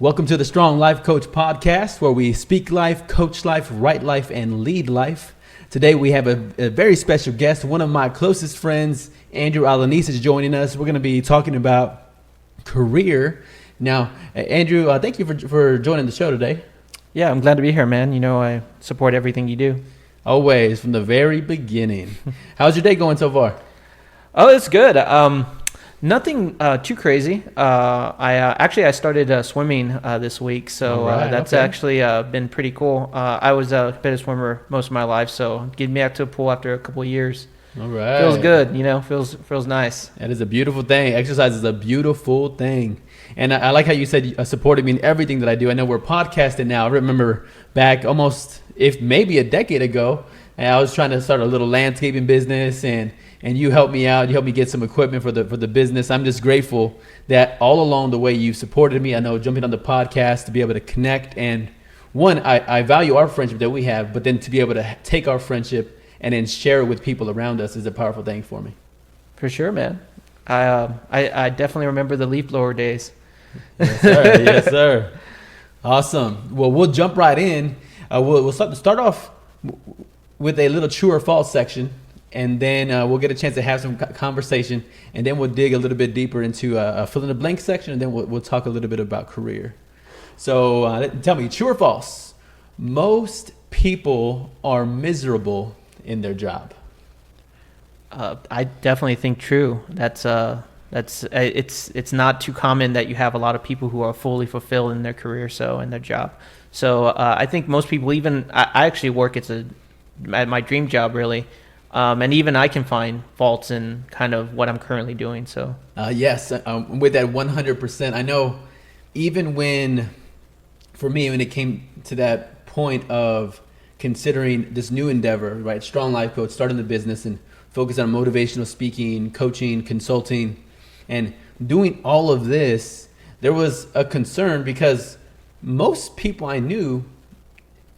Welcome to the Strong Life Coach podcast, where we speak life, coach life, write life, and lead life. Today we have a very special guest. One of my closest friends, Andrew Alanis, is joining us. We're going to be talking about career. Now, Andrew, thank you for joining the show today. Yeah, I'm glad to be here, man. You know, I support everything you do. Always, from the very beginning. How's your day going so far? Oh, it's good. Nothing too crazy. I started swimming this week, so that's actually been pretty cool. I was a better swimmer most of my life, so getting back to a pool after a couple of years feels good. You know, feels nice. That is a beautiful thing. Exercise is a beautiful thing, and I like how you said you supported me in everything that I do. I know we're podcasting now. I remember back almost, if maybe a decade ago, and I was trying to start a little landscaping business, and you helped me out. You helped me get some equipment for the business. I'm just grateful that all along the way you supported me. I know jumping on the podcast to be able to connect, and one, I value our friendship that we have, but then to be able to take our friendship and then share it with people around us is a powerful thing for me. For sure, man. I definitely remember the leaf blower days. Yes, sir. Yes, sir. Awesome. Well, we'll jump right in. We'll start off with a little true or false section. And then we'll get a chance to have some conversation, and then we'll dig a little bit deeper into a fill in the blank section, and then we'll talk a little bit about career. So tell me, true or false? Most people are miserable in their job. I definitely think true. It's not too common that you have a lot of people who are fully fulfilled in their career, in their job. So I think most people, even I actually work at my dream job, really. And even I can find faults in kind of what I'm currently doing. So yes, with that 100%. I know even for me, when it came to that point of considering this new endeavor, right, Strong Life Coach, starting the business and focus on motivational speaking, coaching, consulting, and doing all of this, there was a concern because most people I knew,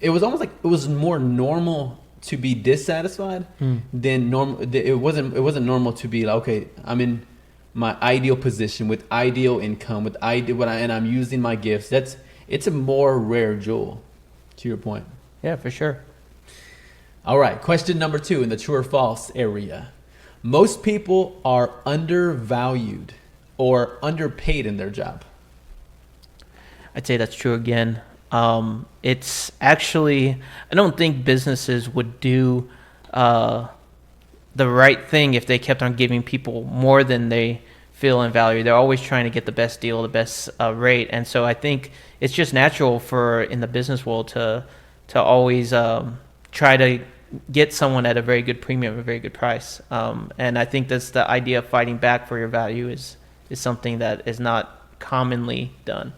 it was almost like it was more normal to be dissatisfied than normal. It wasn't normal to be like, okay, I'm in my ideal position with ideal income, with and I'm using my gifts. It's a more rare jewel, to your point. Yeah, for sure. All right, question number 2 in the true or false area. Most people are undervalued or underpaid in their job. I'd say that's true again. It's actually, I don't think businesses would do the right thing if they kept on giving people more than they feel and value. They're always trying to get the best deal, the best rate. And so I think it's just natural in the business world to always try to get someone at a very good premium, a very good price. And I think that's the idea of fighting back for your value is something that is not commonly done.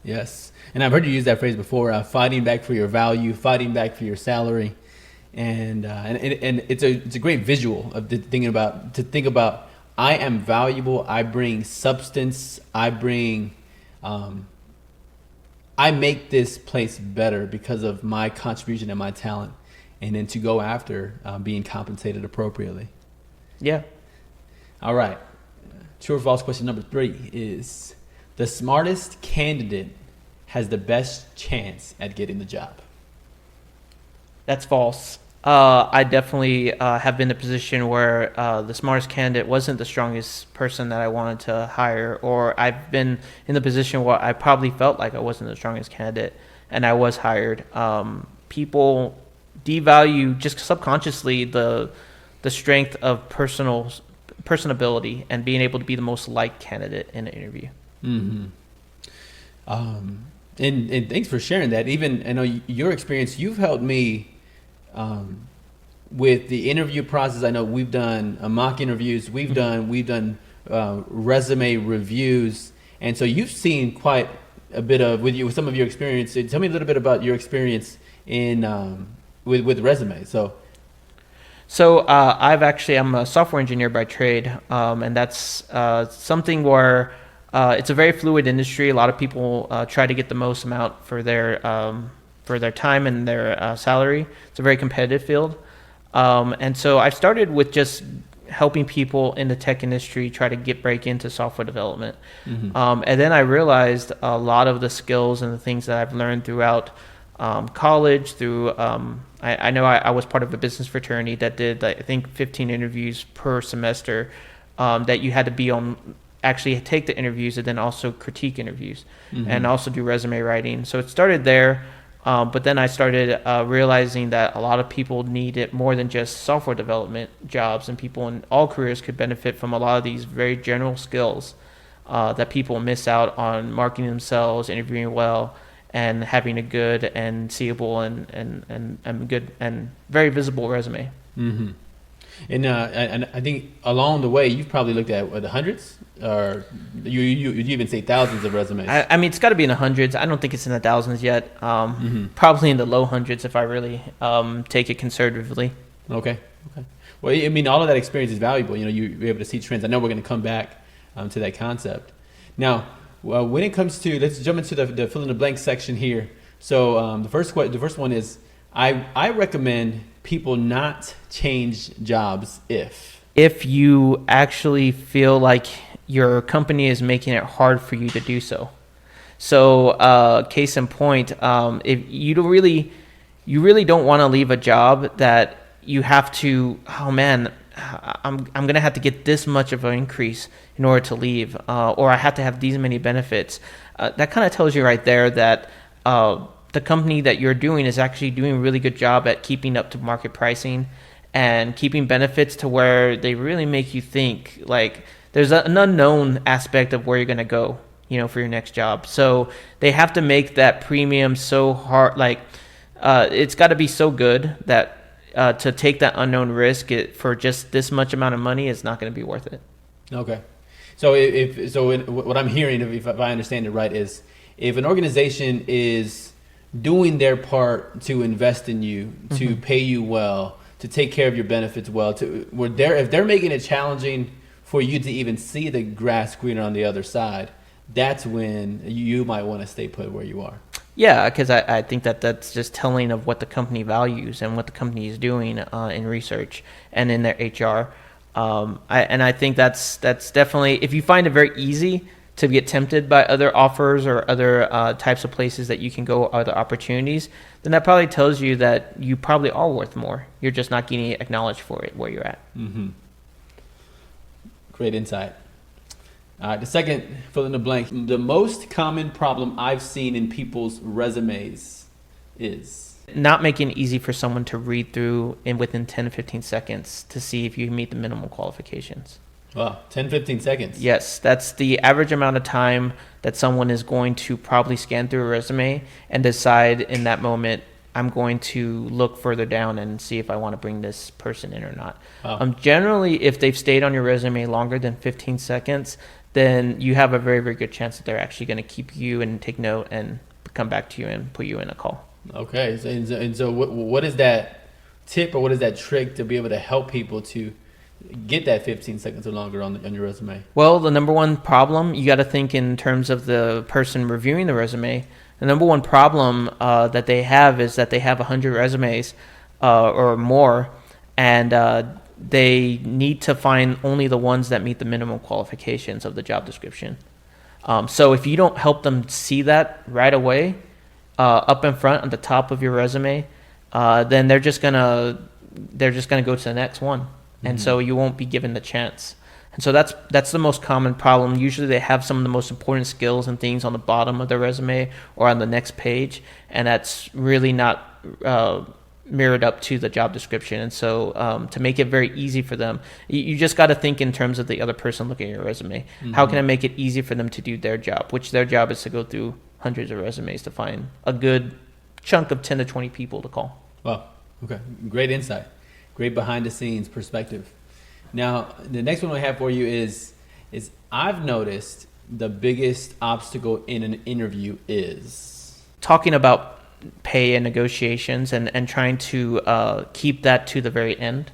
Yes, and I've heard you use that phrase before, fighting back for your value, fighting back for your salary, and it's a great visual of think about I am valuable, I bring substance, I make this place better because of my contribution and my talent, and then to go after being compensated appropriately. Yeah. All right, true or false question number 3 is, the smartest candidate has the best chance at getting the job. That's false. I definitely have been in a position where the smartest candidate wasn't the strongest person that I wanted to hire, or I've been in the position where I probably felt like I wasn't the strongest candidate and I was hired. People devalue just subconsciously the strength of personability and being able to be the most liked candidate in an interview. Mm-hmm. And thanks for sharing that. Even I know your experience, you've helped me with the interview process. I know we've done mock interviews, we've done resume reviews, and so you've seen quite a bit of with some of your experience. Tell me a little bit about your experience in with resumes. So I'm a software engineer by trade, and that's something where it's a very fluid industry. A lot of people try to get the most amount for their time and their salary. It's a very competitive field, and so I've started with just helping people in the tech industry try to break into software development. Mm-hmm. And then I realized a lot of the skills and the things that I've learned throughout college, I know I was part of a business fraternity that did, I think, 15 interviews per semester, that you had to be on, actually take the interviews and then also critique interviews, Mm-hmm. and also do resume writing. So it started there. But then I started realizing that a lot of people need it more than just software development jobs, and people in all careers could benefit from a lot of these very general skills that people miss out on: marketing themselves, interviewing well, and having a good and seeable and good and very visible resume. Mm-hmm. And I think along the way, you've probably looked at the hundreds, or you even say thousands of resumes. I mean, it's got to be in the hundreds. I don't think it's in the thousands yet. Probably in the low hundreds if I really take it conservatively. Okay. Well, I mean, all of that experience is valuable. You're able to see trends. I know we're going to come back to that concept. Now, when it comes to, let's jump into the fill in the blank section here. So the first one is, I recommend people not change jobs if you actually feel like your company is making it hard for you to do so. So case in point, if you really don't want to leave a job that you have to, oh man, I'm gonna have to get this much of an increase in order to leave, or I have to have these many benefits. That kind of tells you right there that the company that you're doing is actually doing a really good job at keeping up to market pricing and keeping benefits to where they really make you think like there's an unknown aspect of where you're going to go, for your next job. So they have to make that premium so hard, like it's got to be so good that to take that unknown risk for just this much amount of money is not going to be worth it. Okay. So what I'm hearing, if I understand it right, is if an organization is doing their part to invest in you, to Mm-hmm. pay you well, to take care of your benefits well, if they're making it challenging for you to even see the grass greener on the other side, that's when you might want to stay put where you are. Yeah, because I think that's just telling of what the company values and what the company is doing in research and in their HR. I think that's definitely, if you find it very easy to get tempted by other offers or other types of places that you can go, other opportunities, then that probably tells you that you probably are worth more. You're just not getting acknowledged for it where you're at. Mm-hmm. Great insight. All right, the second fill in the blank. The most common problem I've seen in people's resumes is not making it easy for someone to read through within 10 to 15 seconds to see if you meet the minimum qualifications. Wow, 10, 15 seconds. Yes, that's the average amount of time that someone is going to probably scan through a resume and decide in that moment, I'm going to look further down and see if I want to bring this person in or not. Wow. Generally, if they've stayed on your resume longer than 15 seconds, then you have a very, very good chance that they're actually going to keep you and take note and come back to you and put you in a call. Okay, so what is that tip or what is that trick to be able to help people to get that 15 seconds or longer on your resume? Well, the number one problem, you got to think in terms of the person reviewing the resume. The number one problem that they have is that they have 100 resumes or more, and they need to find only the ones that meet the minimum qualifications of the job description. So if you don't help them see that right away, up in front on the top of your resume, then they're just gonna go to the next one. And so you won't be given the chance. And so that's the most common problem. Usually they have some of the most important skills and things on the bottom of their resume or on the next page, and that's really not mirrored up to the job description. And so to make it very easy for them, you just got to think in terms of the other person looking at your resume. Mm-hmm. How can I make it easy for them to do their job, which their job is to go through hundreds of resumes to find a good chunk of 10 to 20 people to call. Wow. Okay. Great insight. Great behind the scenes perspective. Now, the next one I have for you is I've noticed the biggest obstacle in an interview is talking about pay and negotiations and trying to keep that to the very end.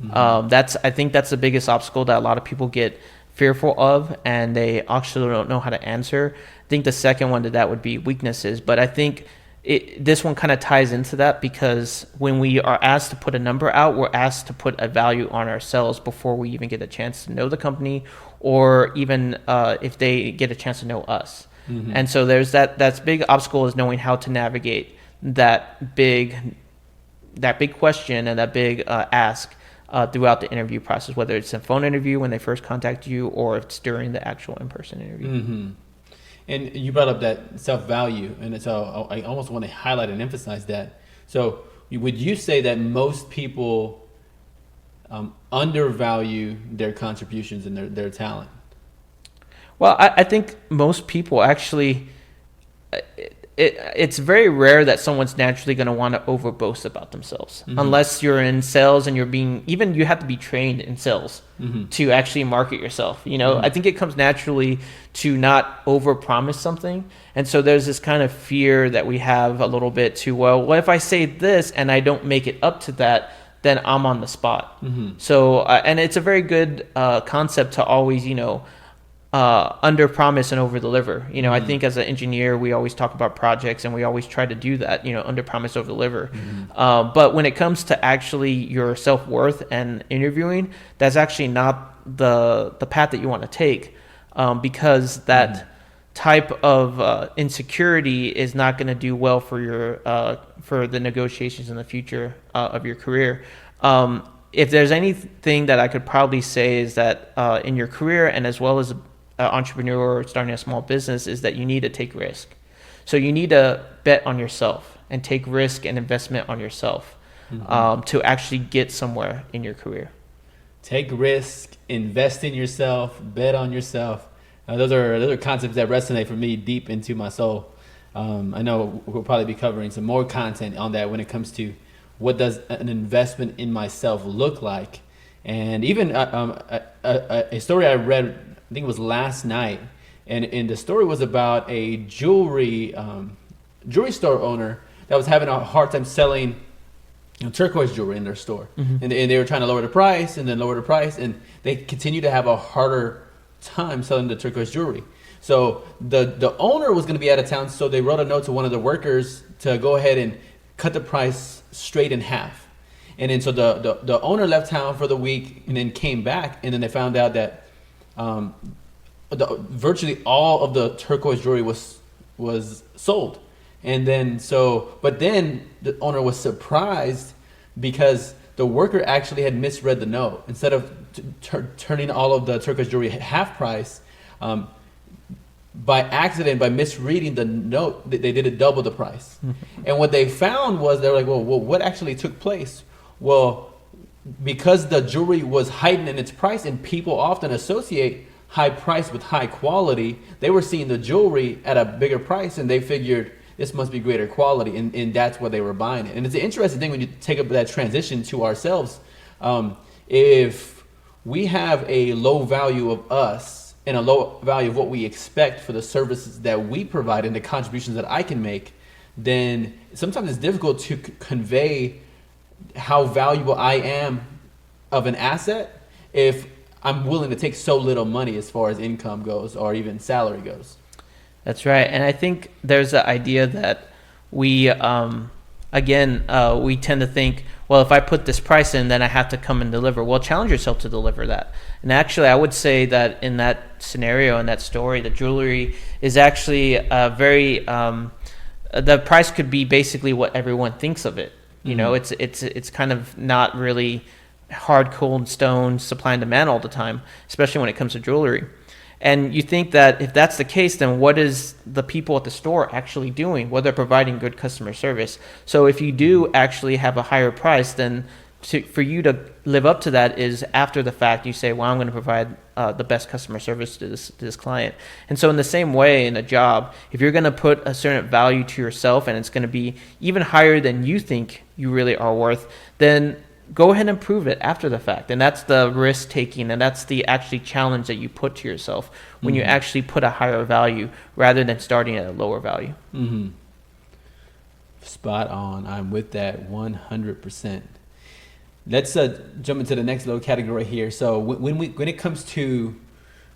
Mm-hmm. I think that's the biggest obstacle that a lot of people get fearful of, and they actually don't know how to answer. I think the second one to that would be weaknesses, but I think this one kind of ties into that, because when we are asked to put a number out, we're asked to put a value on ourselves before we even get a chance to know the company, or even if they get a chance to know us. And so there's that's big obstacle, is knowing how to navigate that big question and that big ask throughout the interview process, whether it's a phone interview when they first contact you, or if it's during the actual in-person interview. And you brought up that self-value, and so I almost want to highlight and emphasize that. So would you say that most people undervalue their contributions and their talent? Well, I think most people actually, it's very rare that someone's naturally going to want to overboast about themselves, unless you're in sales and you have to be trained in sales to actually market yourself. I think it comes naturally to not overpromise something. And so there's this kind of fear that we have a little bit to, well, what if I say this and I don't make it up to that, then I'm on the spot. So, and it's a very good concept to always, under promise and over deliver. I think as an engineer, we always talk about projects, and we always try to do that, under promise, over deliver. But when it comes to actually your self-worth and interviewing, that's actually not the path that you want to take, because that type of insecurity is not going to do well for your for the negotiations in the future of your career. If there's anything that I could probably say, is that in your career, and as well as entrepreneur starting a small business, is that you need to take risk. So you need to bet on yourself and take risk and investment on yourself to actually get somewhere in your career. Take risk, invest in yourself, bet on yourself. Those are concepts that resonate for me deep into my soul. I know we'll probably be covering some more content on that when it comes to what does an investment in myself look like. And even a story I read, I think it was last night, and the story was about a jewelry store owner that was having a hard time selling turquoise jewelry in their store. And they were trying to lower the price, and they continue to have a harder time selling the turquoise jewelry. So the owner was going to be out of town, so they wrote a note to one of the workers to go ahead and cut the price straight in half. And then so the owner left town for the week, and then came back, and then they found out that virtually all of the turquoise jewelry was sold. And then but then the owner was surprised, because the worker actually had misread the note. Instead of turning all of the turquoise jewelry at half price, by accident, by misreading the note, they did it double the price. And what they found was, they were like, well, what actually took place? Well, because the jewelry was heightened in its price, and people often associate high price with high quality, they were seeing the jewelry at a bigger price, and they figured this must be greater quality, and that's why they were buying it. And it's an interesting thing when you take up that transition to ourselves. If we have a low value of us and a low value of what we expect for the services that we provide and the contributions that I can make, then sometimes it's difficult to convey how valuable I am of an asset if I'm willing to take so little money as far as income goes, or even salary goes. That's right. And I think there's the idea that we tend to think, well, if I put this price in, then I have to come and deliver. Well, challenge yourself to deliver that. And actually, I would say that in that scenario, in that story, the jewelry is actually the price could be basically what everyone thinks of it. It's kind of not really hard, cold stone supply and demand all the time, especially when it comes to jewelry. And you think that if that's the case, then what is the people at the store actually doing? Well, they're providing good customer service. So if you do actually have a higher price, then for you to live up to that is after the fact. You say, well, I'm going to provide the best customer service to this client. And so in the same way, in a job, if you're going to put a certain value to yourself, and it's going to be even higher than you think you really are worth, then go ahead and prove it after the fact. And that's the risk taking, and that's the actually challenge that you put to yourself when you actually put a higher value rather than starting at a lower value. Spot on. I'm with that 100%. Let's jump into the next little category here. So when it comes to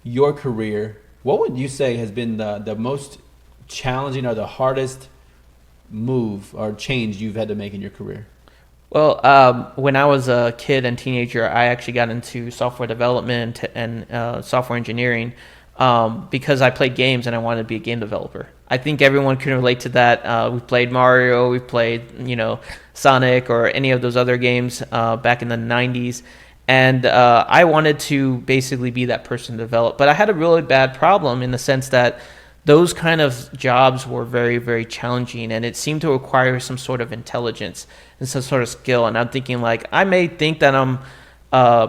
your career, what would you say has been the most challenging or the hardest move or change you've had to make in your career? Well, when I was a kid and teenager, I actually got into software development and software engineering because I played games and I wanted to be a game developer. I think everyone can relate to that. We've played Mario, we've played, Sonic or any of those other games back in the 90s. And I wanted to basically be that person to develop. But I had a really bad problem in the sense that those kind of jobs were very, very challenging, and it seemed to require some sort of intelligence and some sort of skill. And I'm thinking, like, I may think that I'm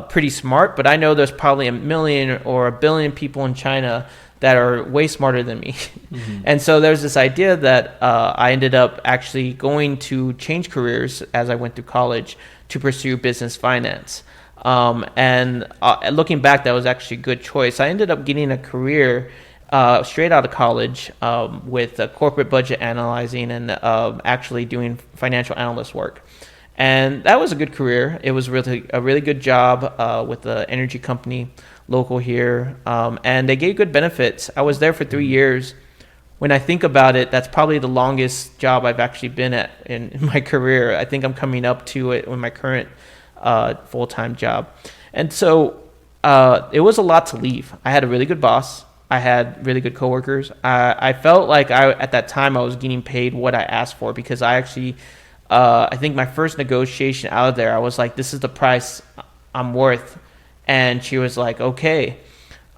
pretty smart, but I know there's probably 1 million or 1 billion people in China that are way smarter than me. Mm-hmm. And so there's this idea that I ended up actually going to change careers as I went through college to pursue business finance. And looking back, that was actually a good choice. I ended up getting a career straight out of college with corporate budget analyzing and actually doing financial analyst work. And that was a good career. It was really a really good job with the energy company local here. And they gave good benefits. I was there for 3 years. When I think about it, that's probably the longest job I've actually been at in my career. I think I'm coming up to it with my current full-time job. And so it was a lot to leave. I had a really good boss. I had really good coworkers. I felt like at that time I was getting paid what I asked for, because I actually, I think my first negotiation out of there, I was like, this is the price I'm worth. And she was like, okay.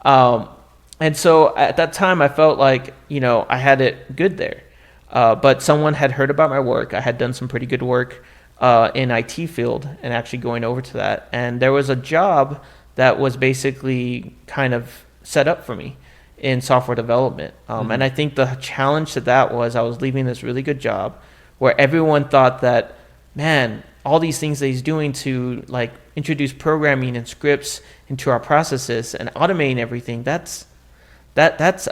And so at that time I felt like, I had it good there. But someone had heard about my work. I had done some pretty good work in IT field and actually going over to that. And there was a job that was basically kind of set up for me in software development. And I think the challenge to that was I was leaving this really good job where everyone thought that, man, all these things that he's doing to like introduce programming and scripts into our processes and automating everything, that's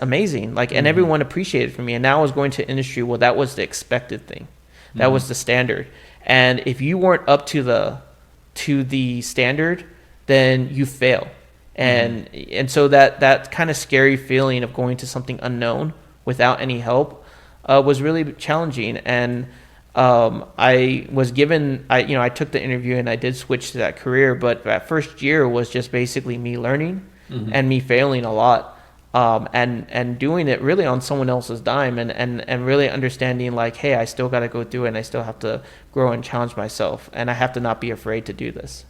amazing. Like, and everyone appreciated it from me. And now I was going to industry. Well, that was the expected thing. That was the standard. And if you weren't up to the standard, then you fail. And so that kind of scary feeling of going to something unknown without any help was really challenging. And I was given, I took the interview and I did switch to that career, but that first year was just basically me learning and me failing a lot, and doing it really on someone else's dime, and really understanding like, hey, I still got to go through it, and I still have to grow and challenge myself, and I have to not be afraid to do this.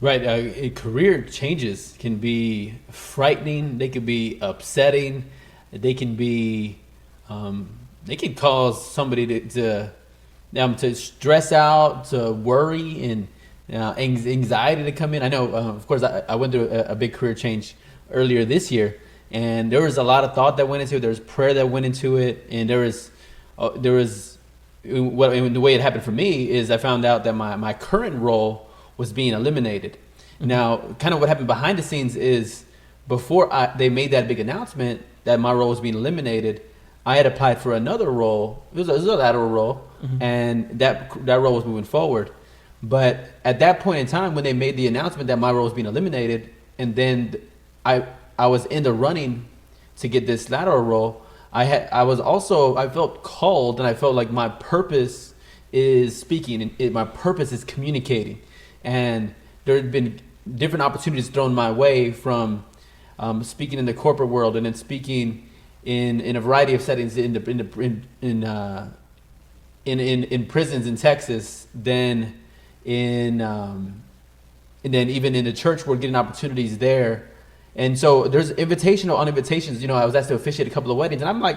Right. Career changes can be frightening. They can be upsetting. They can be, they can cause somebody to stress out, to worry, and anxiety to come in. I know, of course, I went through a big career change earlier this year, and there was a lot of thought that went into it. There was prayer that went into it, and there was the way it happened for me is I found out that my current role was being eliminated. Now, kind of what happened behind the scenes is before they made that big announcement that my role was being eliminated, I had applied for another role. It was a lateral role, and that role was moving forward. But at that point in time, when they made the announcement that my role was being eliminated, and then I was in the running to get this lateral role, I felt called, and I felt like my purpose is speaking, and my purpose is communicating. And there had been different opportunities thrown my way from speaking in the corporate world, and then speaking in a variety of settings in prisons in Texas, then and then even in the church world, getting opportunities there. And so there's invitational on invitations. I was asked to officiate a couple of weddings, and I'm like,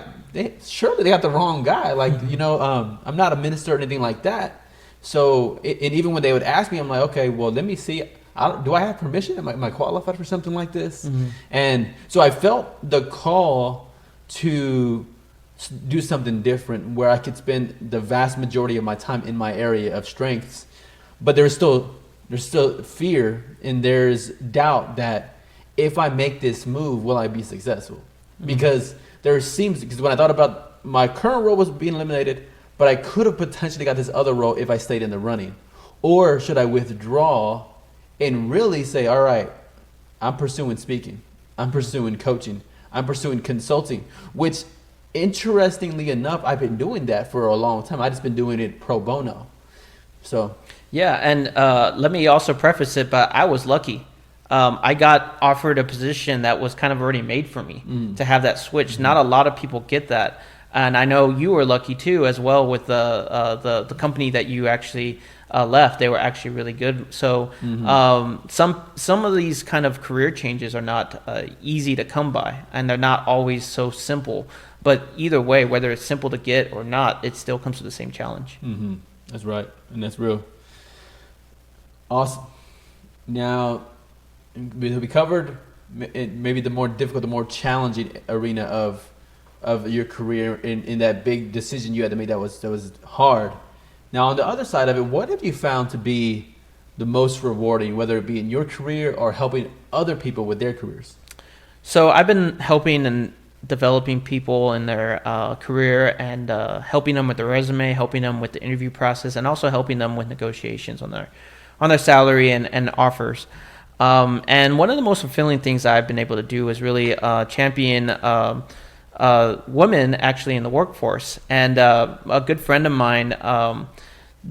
surely they got the wrong guy. Like, I'm not a minister or anything like that. So, and even when they would ask me, I'm like, okay, well, let me see. Do I have permission? Am I qualified for something like this? And so I felt the call to do something different where I could spend the vast majority of my time in my area of strengths. But there's still fear, and there's doubt that if I make this move, will I be successful? Because because when I thought about my current role was being eliminated, but I could have potentially got this other role if I stayed in the running. Or should I withdraw and really say, all right, I'm pursuing speaking, I'm pursuing coaching, I'm pursuing consulting, which interestingly enough, I've been doing that for a long time. I've just been doing it pro bono. So Yeah, and let me also preface it, but I was lucky. I got offered a position that was kind of already made for me to have that switch. Not a lot of people get that, and I know you were lucky too, as well, with the company that you actually left. They were actually really good. So some of these kind of career changes are not easy to come by, and they're not always so simple. But either way, whether it's simple to get or not, it still comes with the same challenge. That's right, and that's real. Awesome. Now, we covered maybe the more difficult, the more challenging arena of your career in that big decision you had to make that was hard. Now, on the other side of it, what have you found to be the most rewarding, whether it be in your career or helping other people with their careers? So I've been helping and developing people in their career, and helping them with their resume, helping them with the interview process, and also helping them with negotiations on their salary and offers. And one of the most fulfilling things I've been able to do is really champion women actually in the workforce. And a good friend of mine,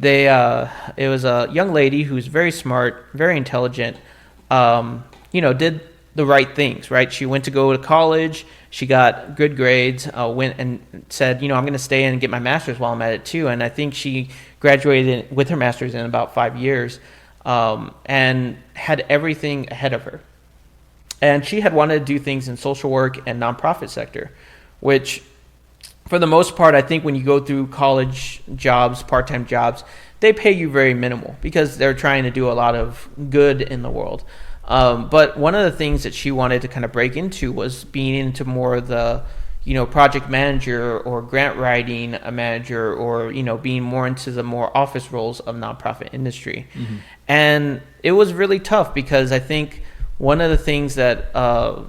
it was a young lady who's very smart, very intelligent, did the right things, right? She went to go to college. She got good grades, went and said, I'm going to stay and get my master's while I'm at it too. And I think she graduated with her master's in about 5 years, and had everything ahead of her. And she had wanted to do things in social work and nonprofit sector, which for the most part, I think when you go through college jobs, part-time jobs, they pay you very minimal because they're trying to do a lot of good in the world. But one of the things that she wanted to kind of break into was being into more of the, project manager or grant writing a manager, or, being more into the more office roles of nonprofit industry. And it was really tough because I think one of the things that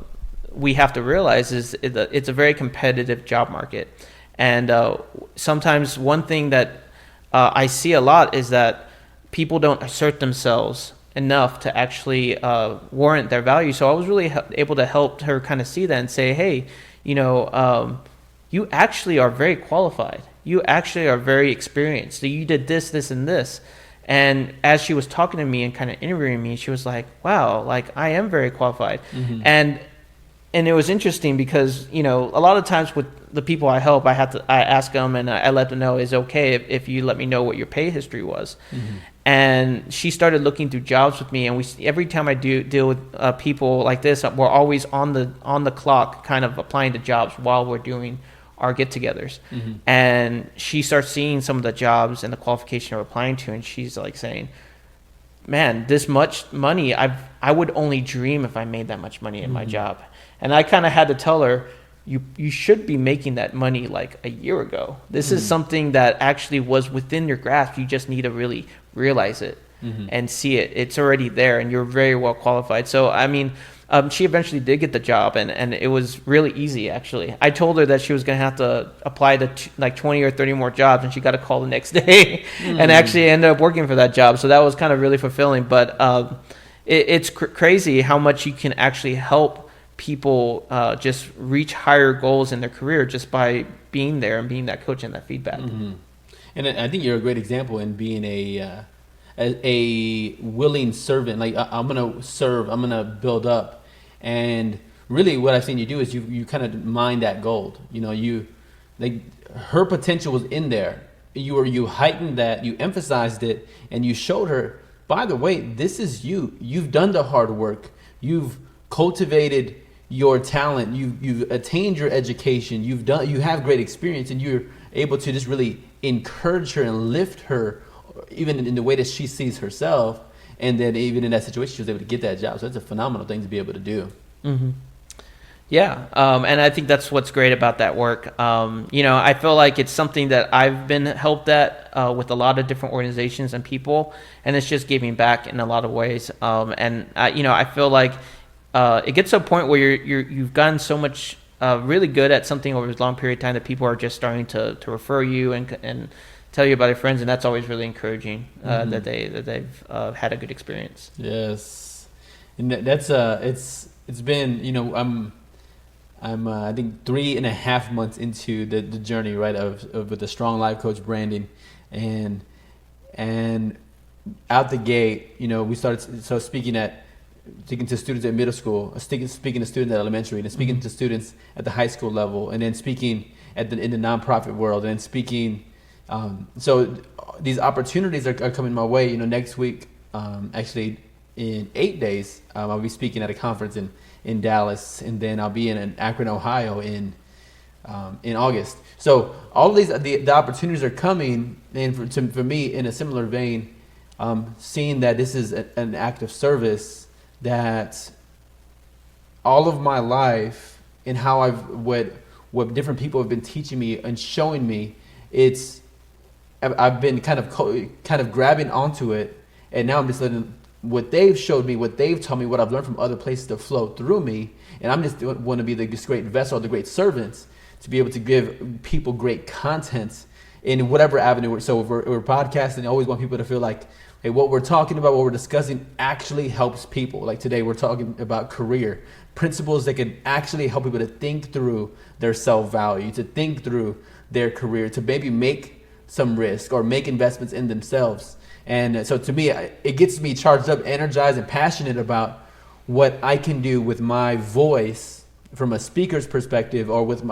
we have to realize is it's a very competitive job market. And sometimes one thing that I see a lot is that people don't assert themselves enough to actually warrant their value. So I was really able to help her kind of see that and say, hey, you actually are very qualified. You actually are very experienced. So you did this, this, and this. And as she was talking to me and kind of interviewing me, she was like, wow, like I am very qualified. And it was interesting because, a lot of times with the people I help, I ask them and I let them know, is it okay if you let me know what your pay history was? And she started looking through jobs with me, and every time I deal with people like this, we're always on the clock, kind of applying to jobs while we're doing our get-togethers. And she starts seeing some of the jobs and the qualification we're applying to, and she's like saying, man, this much money, I would only dream if I made that much money in my job. And I kind of had to tell her, you should be making that money like a year ago. This is something that actually was within your grasp. You just need to really realize it and see it. It's already there, and you're very well qualified. So, I mean, she eventually did get the job, and it was really easy, actually. I told her that she was going to have to apply to like 20 or 30 more jobs, and she got a call the next day and actually ended up working for that job. So that was kind of really fulfilling. But it's crazy how much you can actually help people just reach higher goals in their career just by being there and being that coach and that feedback. And I think you're a great example in being a willing servant. Like I'm gonna serve, I'm gonna build up, and really what I've seen you do is you kind of mine that gold. Her potential was in there. You heightened that, you emphasized it, and you showed her, by the way, this is you. You've done the hard work. You've cultivated your talent. You've attained your education. You have great experience, and you're able to just really encourage her and lift her, even in the way that she sees herself. And then even in that situation, she was able to get that job. So it's a phenomenal thing to be able to do. Yeah, and I think that's what's great about that work. I feel like it's something that I've been helped at with a lot of different organizations and people, and it's just giving back in a lot of ways. I feel like it gets to a point where you've gotten so much really good at something over a long period of time that people are just starting to refer you and tell you about their friends, and that's always really encouraging that they've had a good experience. Yes, and that's it's been I'm I think 3.5 months into the journey, right, of with the strong life coach branding, and and out the gate, we started speaking to students at middle school, speaking to students at elementary, and speaking to students at the high school level, and then speaking in the nonprofit world, and then speaking. So these opportunities are coming my way. Next week, actually in 8 days, I'll be speaking at a conference in Dallas, and then I'll be in Akron, Ohio in August. So all of these the opportunities are coming, and for me, in a similar vein, seeing that this is an act of service, that all of my life and how what different people have been teaching me and showing me, I've been kind of grabbing onto it, and now I'm just letting what they've showed me, what they've taught me, what I've learned from other places to flow through me, and I'm just want to be this great vessel, the great servants, to be able to give people great content in whatever avenue. So if we're podcasting, I always want people to feel like, hey, what we're talking about, what we're discussing actually helps people. Like today, we're talking about career principles that can actually help people to think through their self-value, to think through their career, to maybe make some risk or make investments in themselves. And so to me, it gets me charged up, energized, and passionate about what I can do with my voice from a speaker's perspective, or with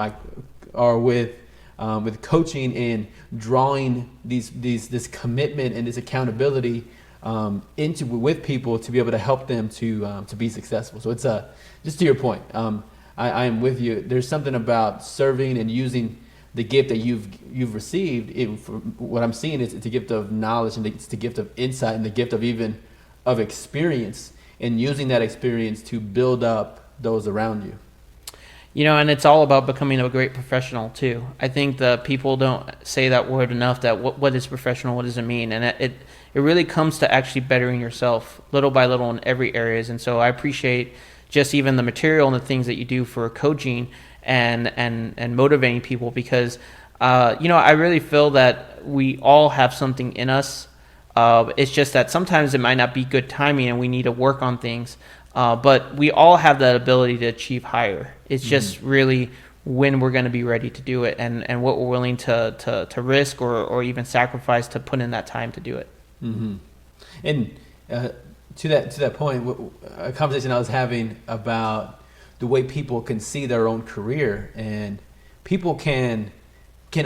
coaching and drawing this commitment and this accountability with people to be able to help them to be successful. So it's just to your point, I am with you. There's something about serving and using the gift that you've received. What I'm seeing is it's a gift of knowledge, and it's the gift of insight, and the gift of experience, and using that experience to build up those around you. And it's all about becoming a great professional too. I think the people don't say that word enough, that what is professional, what does it mean? And it really comes to actually bettering yourself little by little in every areas. And so I appreciate just even the material and the things that you do for coaching and motivating people, because I really feel that we all have something in us. It's just that sometimes it might not be good timing, and we need to work on things. But we all have that ability to achieve higher. It's just really when we're going to be ready to do it, and what we're willing to risk or even sacrifice to put in that time to do it. Mm-hmm. And to that point, a conversation I was having about the way people can see their own career, and people can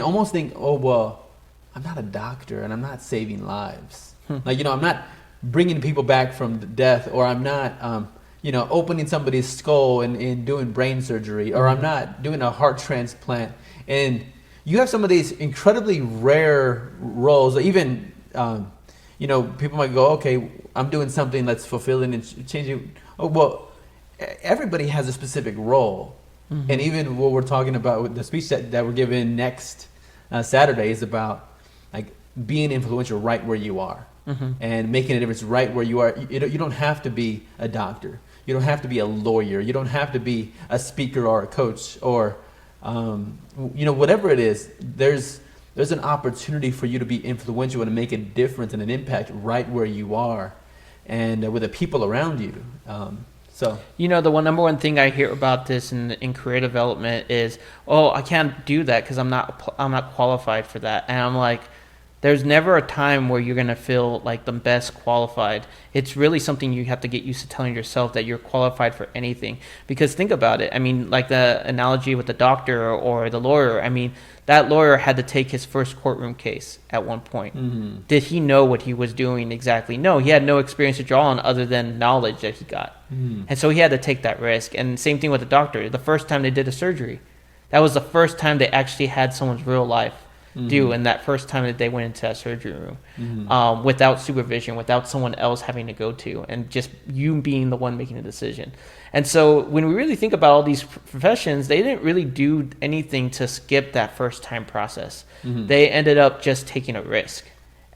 almost think, oh, well, I'm not a doctor and I'm not saving lives. Like, I'm not bringing people back from death, or I'm not opening somebody's skull and doing brain surgery, or I'm not doing a heart transplant. And you have some of these incredibly rare roles. Even people might go, okay, I'm doing something that's fulfilling and changing. Oh, well, everybody has a specific role. And even what we're talking about with the speech that we're giving next Saturday is about like being influential right where you are, and making a difference right where you are. You don't have to be a doctor. You don't have to be a lawyer. You don't have to be a speaker or a coach, or whatever it is. There's an opportunity for you to be influential and to make a difference and an impact right where you are, and with the people around you. So the number one thing I hear about this in career development is, oh, I can't do that because I'm not qualified for that. And I'm like, there's never a time where you're going to feel like the best qualified. It's really something you have to get used to telling yourself, that you're qualified for anything. Because think about it. I mean, like the analogy with the doctor or the lawyer. I mean, that lawyer had to take his first courtroom case at one point. Did he know what he was doing exactly? No, he had no experience to draw on other than knowledge that he got. And so he had to take that risk. And same thing with the doctor. The first time they did a surgery, that was the first time they actually had someone's real life do, and that first time that they went into that surgery room, without supervision, without someone else having to go to, and just you being the one making the decision. And so when we really think about all these professions, they didn't really do anything to skip that first time process. They ended up just taking a risk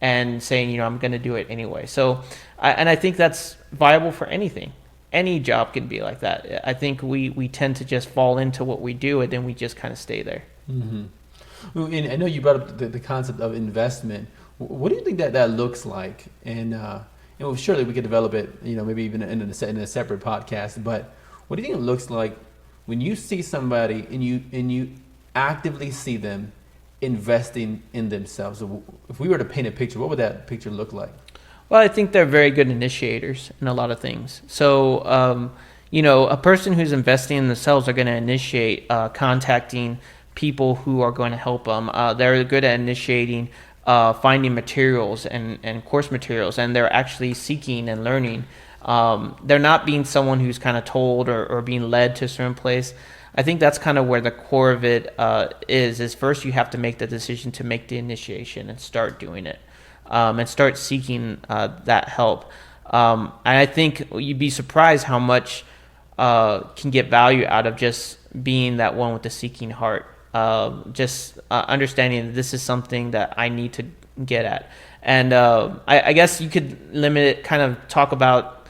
and saying, I'm going to do it anyway. So I think that's viable for anything. Any job can be like that. I think we tend to just fall into what we do, and then we just kind of stay there. And I know you brought up the concept of investment. What do you think that looks like? And surely we could develop it, maybe even in a separate podcast. But what do you think it looks like when you see somebody and you actively see them investing in themselves, if we were to paint a picture, what would that picture look like? Well, I think they're very good initiators in a lot of things. So, a person who's investing in themselves are going to initiate contacting people who are going to help them. They're good at initiating finding materials and course materials, and they're actually seeking and learning. They're not being someone who's kind of told or being led to a certain place. I think that's kind of where the core of it is first you have to make the decision to make the initiation and start doing it. And start seeking that help. And I think you'd be surprised how much can get value out of just being that one with the seeking heart. Just understanding that this is something that I need to get at. And I guess you could limit it, kind of talk about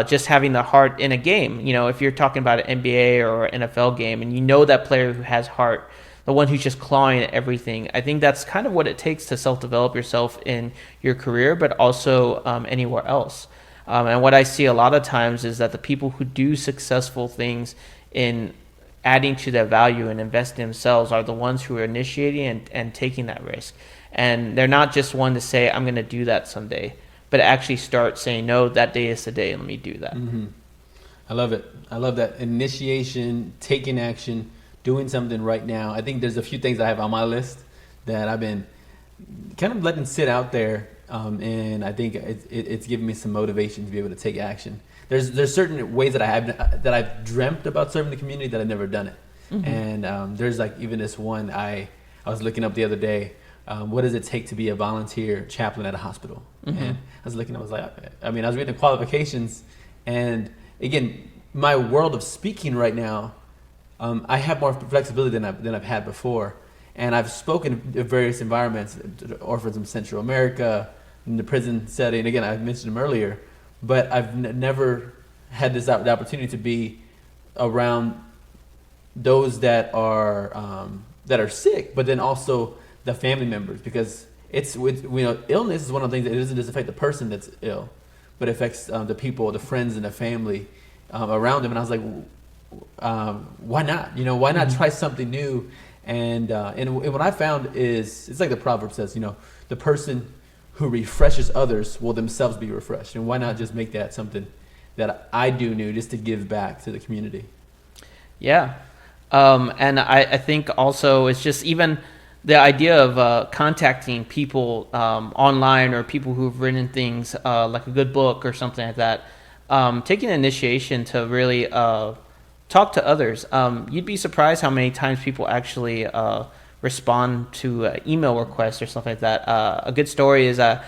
just having the heart in a game. If you're talking about an NBA or an NFL game and that player who has heart, the one who's just clawing at everything. I think that's kind of what it takes to self-develop yourself in your career, but also anywhere else. And what I see a lot of times is that the people who do successful things in adding to their value and investing in themselves are the ones who are initiating and taking that risk. And they're not just one to say, I'm going to do that someday, but actually start saying, no, that day is the day, let me do that. Mm-hmm. I love it. I love that initiation, taking action, doing something right now. I think there's a few things I have on my list that I've been kind of letting sit out there, and I think it's given me some motivation to be able to take action. There's certain ways that I've dreamt about serving the community that I've never done it, mm-hmm. and there's like even this one I was looking up the other day. What does it take to be a volunteer chaplain at a hospital? Mm-hmm. And I was looking, I was reading the qualifications, and again, my world of speaking right now. I have more flexibility than I've had before, and I've spoken in various environments, orphans in Central America, in the prison setting. Again, I mentioned them earlier, but I've never had the opportunity to be around those that are sick, but then also the family members, because illness is one of the things that it doesn't just affect the person that's ill, but it affects the people, the friends, and the family around them. And I was like, why not? Why not try something new? And what I found is, it's like the proverb says, the person who refreshes others will themselves be refreshed. And why not just make that something that I do new, just to give back to the community? Yeah. And I think also it's just even the idea of contacting people online, or people who've written things like a good book or something like that. Taking initiation to really talk to others. You'd be surprised how many times people actually respond to email requests or something like that. A good story is I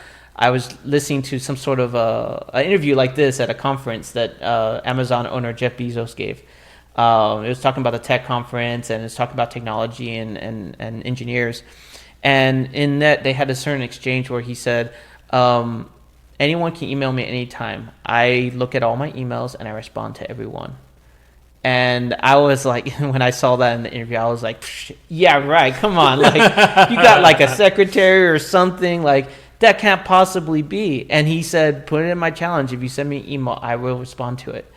was listening to some sort of an interview like this at a conference that Amazon owner Jeff Bezos gave. It was talking about the tech conference, and it was talking about technology and engineers. And in that, they had a certain exchange where he said, anyone can email me anytime. I look at all my emails and I respond to everyone. And I was like, when I saw that in the interview, I was like, yeah, right. Come on. Like, you got like a secretary or something. Like, that can't possibly be. And he said, put it in my challenge. If you send me an email, I will respond to it.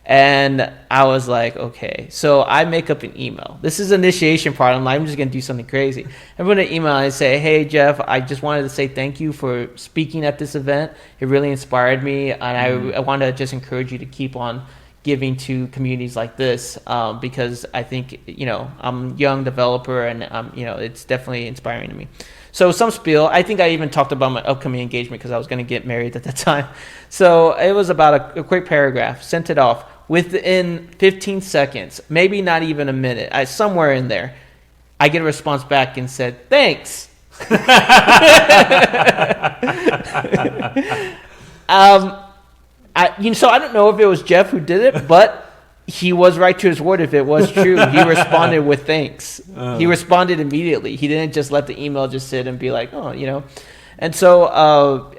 And I was like, okay. So I make up an email. This is initiation part. I'm just going to do something crazy. I put an email and I say, hey, Jeff, I just wanted to say thank you for speaking at this event. It really inspired me. And I want to just encourage you to keep on giving to communities like this, because I think, I'm a young developer, and it's definitely inspiring to me. So some spiel. I think I even talked about my upcoming engagement because I was going to get married at that time. So it was about a quick paragraph. Sent it off within 15 seconds, maybe not even a minute. Somewhere in there, I get a response back and said, "Thanks." So I don't know if it was Jeff who did it, but he was right to his word. If it was true, he responded with thanks. He responded immediately. He didn't just let the email just sit and be like, And so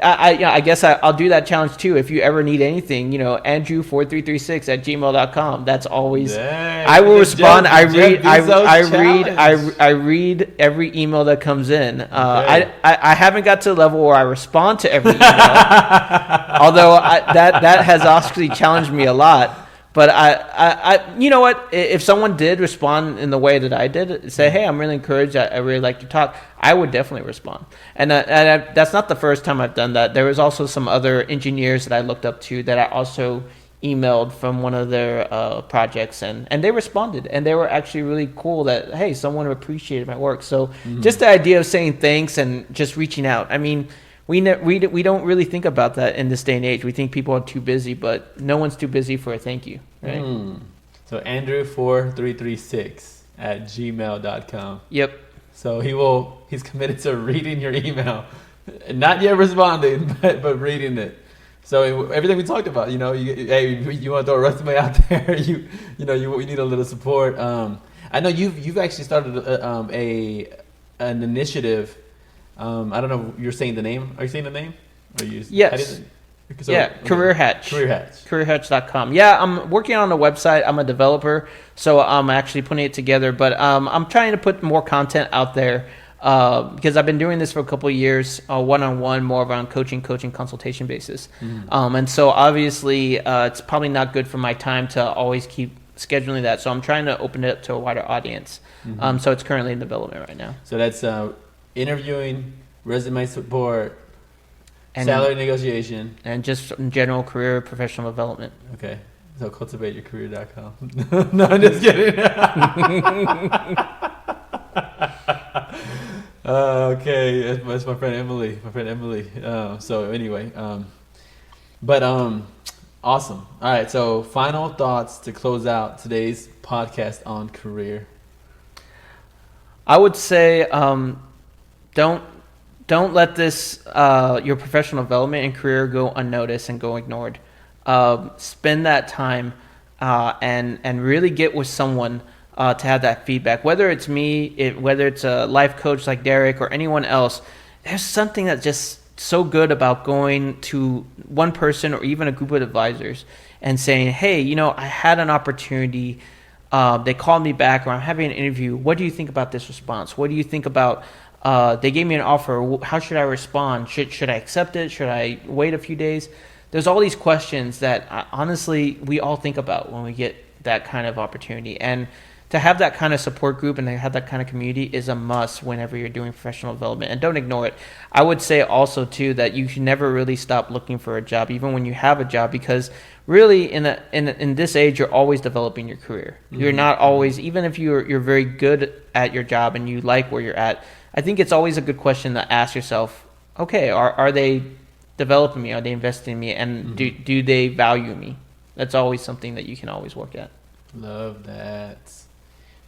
I guess I'll do that challenge too. If you ever need anything, Andrew4336@gmail.com. That's always. Dang, I will respond. I read every email that comes in. Okay. I haven't got to the level where I respond to every email, although that has actually challenged me a lot. But you know what? If someone did respond in the way that I did, say, "Hey, I'm really encouraged. I really like your talk," I would definitely respond. And that's not the first time I've done that. There was also some other engineers that I looked up to that I also emailed from one of their projects, and they responded, and they were actually really cool. That, hey, someone appreciated my work. So just the idea of saying thanks and just reaching out. I mean, we don't really think about that in this day and age. We think people are too busy, but no one's too busy for a thank you, right? So Andrew4336@gmail.com. Yep. So he's committed to reading your email, not yet responding, but reading it. So everything we talked about, you want to throw a resume out there, you need a little support. I know you've actually started an initiative. I don't know. You're saying the name? Are you saying the name? Yes. Career Hatch. Career Hatch. CareerHatch.com. Yeah, I'm working on a website. I'm a developer, so I'm actually putting it together. But I'm trying to put more content out there because I've been doing this for a couple of years, one-on-one, more around coaching consultation basis. And so obviously it's probably not good for my time to always keep scheduling that. So I'm trying to open it up to a wider audience. So it's currently in development right now. So that's interviewing, resume support, and salary negotiation, and just general career professional development. Okay. So cultivateyourcareer.com. No, I'm just kidding. Okay, that's my friend Emily. So anyway, awesome. All right. So final thoughts to close out today's podcast on career. I would say don't let this your professional development and career go unnoticed and go ignored. Spend that time and really get with someone to have that feedback. Whether it's me, whether it's a life coach like Derek or anyone else, there's something that's just so good about going to one person or even a group of advisors and saying, "Hey, I had an opportunity. They called me back, or I'm having an interview. What do you think about this response? What do you think about they gave me an offer. How should I respond? Should I accept it? Should I wait a few days?" There's all these questions that honestly we all think about when we get that kind of opportunity. And to have that kind of support group and to have that kind of community is a must whenever you're doing professional development. And don't ignore it. I would say also too that you should never really stop looking for a job, even when you have a job, because really in this age you're always developing your career. You're not always, even if you're very good at your job and you like where you're at, I think it's always a good question to ask yourself, okay, are they developing me? Are they investing in me? And do they value me? That's always something that you can always work at. Love that.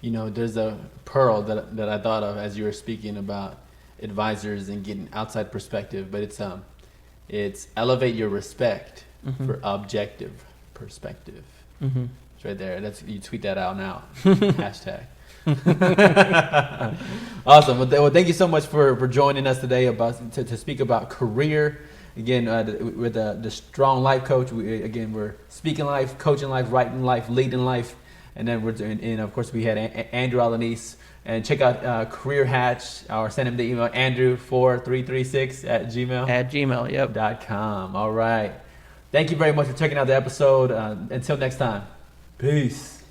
There's a pearl that I thought of as you were speaking about advisors and getting outside perspective, but it's elevate your respect for objective perspective. It's right there. You tweet that out now. Hashtag. Awesome. Well, thank you so much for joining us today to speak about career. Again, with the Strong Life Coach. We're speaking life, coaching life, writing life, leading life, and then and of course we had Andrew Alanis. And check out Career Hatch, or send him the email Andrew4336@gmail. Yep. .com. All right. Thank you very much for checking out the episode. Until next time. Peace.